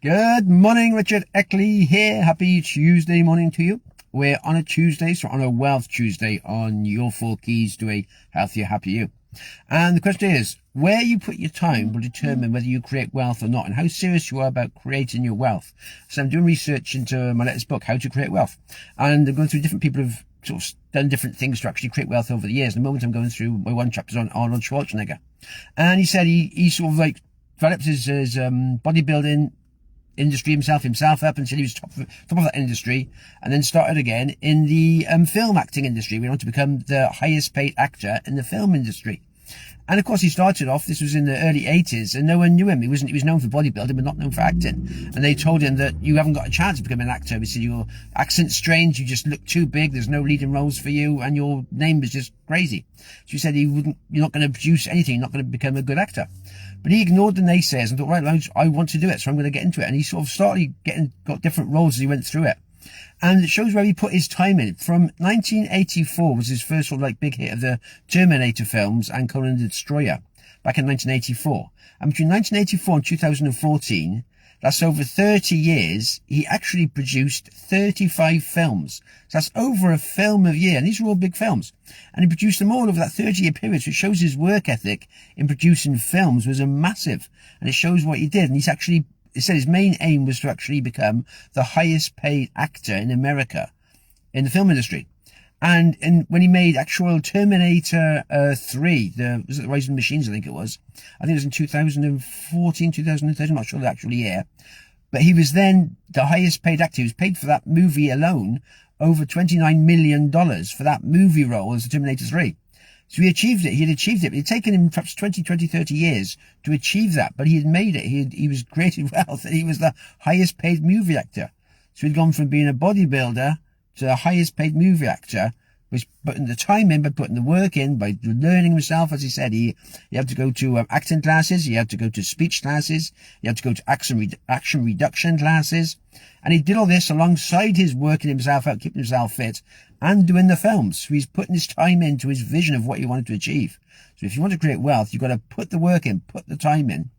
Good morning, Richard Eckley here. Happy Tuesday morning to you. We're on a Tuesday, so on a Wealth Tuesday on your 4 keys to a healthier, happier you. And the question is, where you put your time will determine whether you create wealth or not, and how serious you are about creating your wealth. So I'm doing research into my latest book, How to Create Wealth. And I'm going through different people who've sort of done different things to actually create wealth over the years. At the moment I'm going through my one chapter on Arnold Schwarzenegger. And he said he sort of like developed his bodybuilding industry himself up until he was top of that industry, and then started again in the film acting industry. We want to become the highest paid actor in the film industry. And of course he started off, this was in the early 80s, and no one knew him. He was known for bodybuilding but not known for acting. And they told him that you haven't got a chance of becoming an actor. They said your accent's strange, you just look too big, there's no leading roles for you, and your name is just crazy. So he said you're not going to produce anything, you're not going to become a good actor. But he ignored the naysayers and thought, right, I want to do it, so I'm going to get into it. And he sort of started got different roles as he went through it. And it shows where he put his time in. From 1984 was his first sort of like big hit of the Terminator films and Conan the Destroyer back in 1984. And between 1984 and 2014, that's over 30 years, he actually produced 35 films. So that's over a film a year. And these were all big films. And he produced them all over that 30-year period. So it shows his work ethic in producing films was a massive. And it shows what he did. And he said his main aim was to actually become the highest paid actor in America in the film industry. And when he made actual Terminator 3, was it the Rise of the Machines, I think it was. I think it was in 2014, 2013, I'm not sure the actual year. But he was then the highest paid actor. He was paid for that movie alone over $29 million for that movie role as the Terminator 3. So he achieved it. He had achieved it. It had taken him perhaps 20, 30 years to achieve that, but he had made it. He was creating wealth, and he was the highest paid movie actor. So he'd gone from being a bodybuilder to the highest paid movie actor, was putting the time in, by putting the work in, by learning himself. As he said, he had to go to acting classes, he had to go to speech classes, he had to go to action reduction classes. And he did all this alongside his working himself out, keeping himself fit, and doing the films. So he's putting his time into his vision of what he wanted to achieve. So if you want to create wealth, you've got to put the work in, put the time in.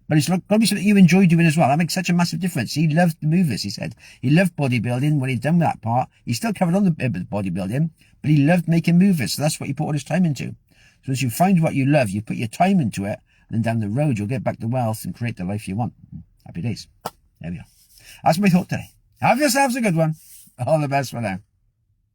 But it's got to be something you enjoy doing as well. That makes such a massive difference. He loved the movies, he said. He loved bodybuilding. When he'd done that part, he still carried on the bodybuilding, but he loved making movies. So that's what he put all his time into. So as you find what you love, you put your time into it, and then down the road, you'll get back to wealth and create the life you want. Happy days. There we are. That's my thought today. Have yourselves a good one. All the best for now.